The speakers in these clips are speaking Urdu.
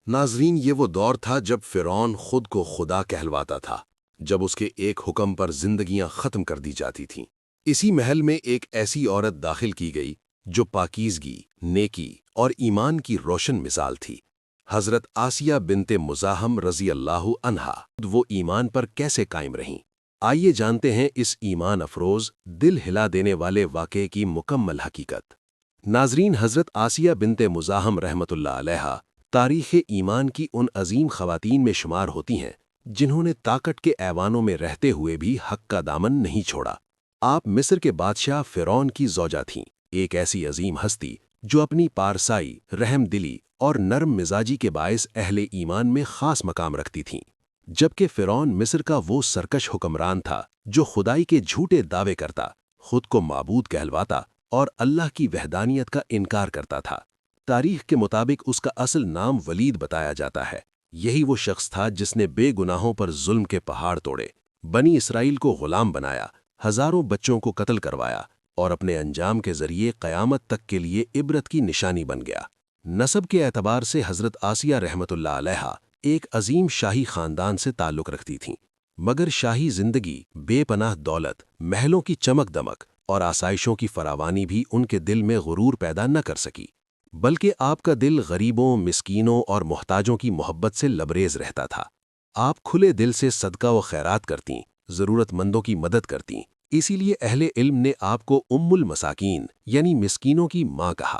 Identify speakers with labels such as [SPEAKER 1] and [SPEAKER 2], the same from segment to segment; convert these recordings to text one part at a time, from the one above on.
[SPEAKER 1] ناظرین، یہ وہ دور تھا جب فرعون خود کو خدا کہلواتا تھا، جب اس کے ایک حکم پر زندگیاں ختم کر دی جاتی تھیں۔ اسی محل میں ایک ایسی عورت داخل کی گئی جو پاکیزگی، نیکی اور ایمان کی روشن مثال تھی۔ حضرت آسیہ بنت مزاحم رضی اللہ عنہا وہ ایمان پر کیسے قائم رہیں؟ آئیے جانتے ہیں اس ایمان افروز، دل ہلا دینے والے واقعے کی مکمل حقیقت۔ ناظرین، حضرت آسیہ بنت مزاحم رحمۃ اللہ علیہا تاریخ ایمان کی ان عظیم خواتین میں شمار ہوتی ہیں جنہوں نے طاقت کے ایوانوں میں رہتے ہوئے بھی حق کا دامن نہیں چھوڑا۔ آپ مصر کے بادشاہ فرعون کی زوجہ تھیں، ایک ایسی عظیم ہستی جو اپنی پارسائی، رحم دلی اور نرم مزاجی کے باعث اہل ایمان میں خاص مقام رکھتی تھیں۔ جبکہ فرعون مصر کا وہ سرکش حکمران تھا جو خدائی کے جھوٹے دعوے کرتا، خود کو معبود کہلواتا اور اللہ کی وحدانیت کا انکار کرتا تھا۔ تاریخ کے مطابق اس کا اصل نام ولید بتایا جاتا ہے۔ یہی وہ شخص تھا جس نے بے گناہوں پر ظلم کے پہاڑ توڑے، بنی اسرائیل کو غلام بنایا، ہزاروں بچوں کو قتل کروایا اور اپنے انجام کے ذریعے قیامت تک کے لیے عبرت کی نشانی بن گیا۔ نسب کے اعتبار سے حضرت آسیہ رحمۃ اللہ علیہا ایک عظیم شاہی خاندان سے تعلق رکھتی تھیں، مگر شاہی زندگی، بے پناہ دولت، محلوں کی چمک دمک اور آسائشوں کی فراوانی بھی ان کے دل میں غرور پیدا نہ کر سکی، بلکہ آپ کا دل غریبوں، مسکینوں اور محتاجوں کی محبت سے لبریز رہتا تھا۔ آپ کھلے دل سے صدقہ و خیرات کرتیں، ضرورت مندوں کی مدد کرتیں، اسی لیے اہل علم نے آپ کو ام المساکین یعنی مسکینوں کی ماں کہا۔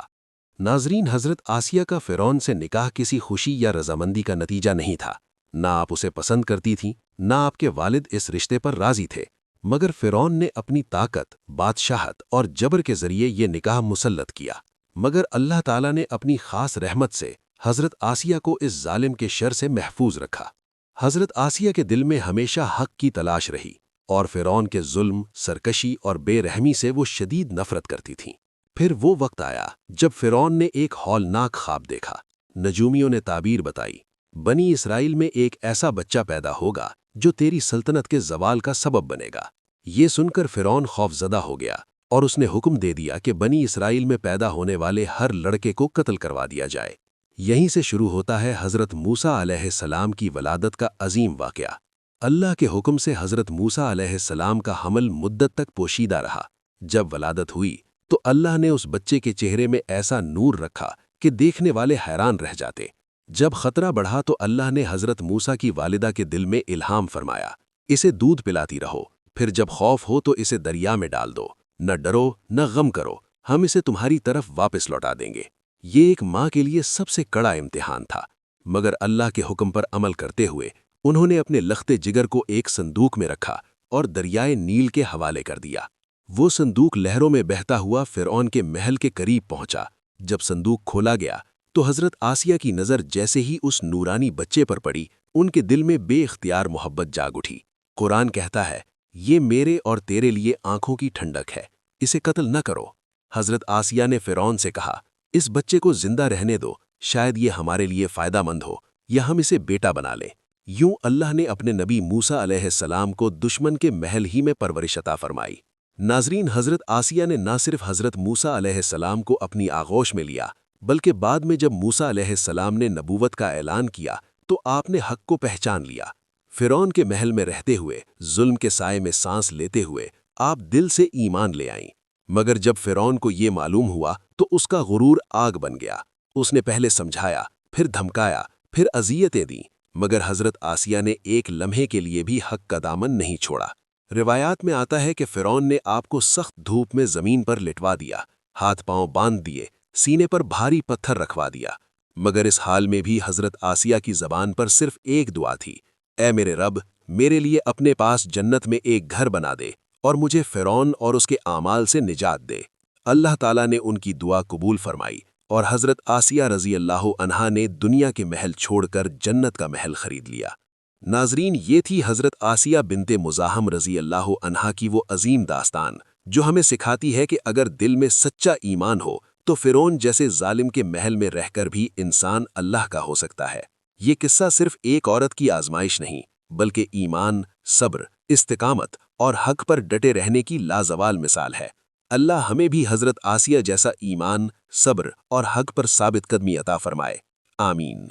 [SPEAKER 1] ناظرین، حضرت آسیہ کا فرعون سے نکاح کسی خوشی یا رضامندی کا نتیجہ نہیں تھا۔ نہ آپ اسے پسند کرتی تھیں، نہ آپ کے والد اس رشتے پر راضی تھے، مگر فرعون نے اپنی طاقت، بادشاہت اور جبر کے ذریعے یہ نکاح مسلط کیا۔ مگر اللہ تعالیٰ نے اپنی خاص رحمت سے حضرت آسیہ کو اس ظالم کے شر سے محفوظ رکھا۔ حضرت آسیہ کے دل میں ہمیشہ حق کی تلاش رہی اور فرعون کے ظلم، سرکشی اور بے رحمی سے وہ شدید نفرت کرتی تھیں۔ پھر وہ وقت آیا جب فرعون نے ایک ہولناک خواب دیکھا۔ نجومیوں نے تعبیر بتائی، بنی اسرائیل میں ایک ایسا بچہ پیدا ہوگا جو تیری سلطنت کے زوال کا سبب بنے گا۔ یہ سن کر فرعون خوفزدہ ہو گیا اور اس نے حکم دے دیا کہ بنی اسرائیل میں پیدا ہونے والے ہر لڑکے کو قتل کروا دیا جائے۔ یہیں سے شروع ہوتا ہے حضرت موسیٰ علیہ السلام کی ولادت کا عظیم واقعہ۔ اللہ کے حکم سے حضرت موسیٰ علیہ السلام کا حمل مدت تک پوشیدہ رہا۔ جب ولادت ہوئی تو اللہ نے اس بچے کے چہرے میں ایسا نور رکھا کہ دیکھنے والے حیران رہ جاتے۔ جب خطرہ بڑھا تو اللہ نے حضرت موسیٰ کی والدہ کے دل میں الہام فرمایا، اسے دودھ پلاتی رہو، پھر جب خوف ہو تو اسے دریا میں ڈال دو، نہ ڈرو نہ غم کرو، ہم اسے تمہاری طرف واپس لوٹا دیں گے۔ یہ ایک ماں کے لیے سب سے کڑا امتحان تھا، مگر اللہ کے حکم پر عمل کرتے ہوئے انہوں نے اپنے لختے جگر کو ایک صندوق میں رکھا اور دریائے نیل کے حوالے کر دیا۔ وہ صندوق لہروں میں بہتا ہوا فرعون کے محل کے قریب پہنچا۔ جب صندوق کھولا گیا تو حضرت آسیہ کی نظر جیسے ہی اس نورانی بچے پر پڑی، ان کے دل میں بے اختیار محبت جاگ اٹھی۔ قرآن کہتا ہے، یہ میرے اور تیرے لیے آنکھوں کی ٹھنڈک ہے، اسے قتل نہ کرو۔ حضرت آسیہ نے فرعون سے کہا، اس بچے کو زندہ رہنے دو، شاید یہ ہمارے لیے فائدہ مند ہو یا ہم اسے بیٹا بنا لیں۔ یوں اللہ نے اپنے نبی موسیٰ علیہ السلام کو دشمن کے محل ہی میں پرورش عطا فرمائی۔ ناظرین، حضرت آسیہ نے نہ صرف حضرت موسیٰ علیہ السلام کو اپنی آغوش میں لیا، بلکہ بعد میں جب موسیٰ علیہ السلام نے نبوت کا اعلان کیا تو آپ نے حق کو پہچان لیا۔ فرعون کے محل میں رہتے ہوئے، ظلم کے سائے میں سانس لیتے ہوئے آپ دل سے ایمان لے آئیں، مگر جب فرعون کو یہ معلوم ہوا تو اس کا غرور آگ بن گیا۔ اس نے پہلے سمجھایا، پھر دھمکایا، پھر اذیتیں دیں، مگر حضرت آسیہ نے ایک لمحے کے لیے بھی حق کا دامن نہیں چھوڑا۔ روایات میں آتا ہے کہ فرعون نے آپ کو سخت دھوپ میں زمین پر لٹوا دیا، ہاتھ پاؤں باندھ دیے، سینے پر بھاری پتھر رکھوا دیا، مگر اس حال میں بھی حضرت آسیہ کی زبان پر صرف ایک دعا تھی، اے میرے رب، میرے لیے اپنے پاس جنت میں ایک گھر بنا دے اور مجھے فرعون اور اس کے اعمال سے نجات دے۔ اللہ تعالیٰ نے ان کی دعا قبول فرمائی اور حضرت آسیہ رضی اللہ عنہا نے دنیا کے محل چھوڑ کر جنت کا محل خرید لیا۔ ناظرین، یہ تھی حضرت آسیہ بنت مزاحم رضی اللہ عنہا کی وہ عظیم داستان جو ہمیں سکھاتی ہے کہ اگر دل میں سچا ایمان ہو تو فرعون جیسے ظالم کے محل میں رہ کر بھی انسان اللہ کا ہو سکتا ہے۔ یہ قصہ صرف ایک عورت کی آزمائش نہیں، بلکہ ایمان، صبر، استقامت اور حق پر ڈٹے رہنے کی لازوال مثال ہے۔ اللہ ہمیں بھی حضرت آسیہ جیسا ایمان، صبر اور حق پر ثابت قدمی عطا فرمائے۔ آمین۔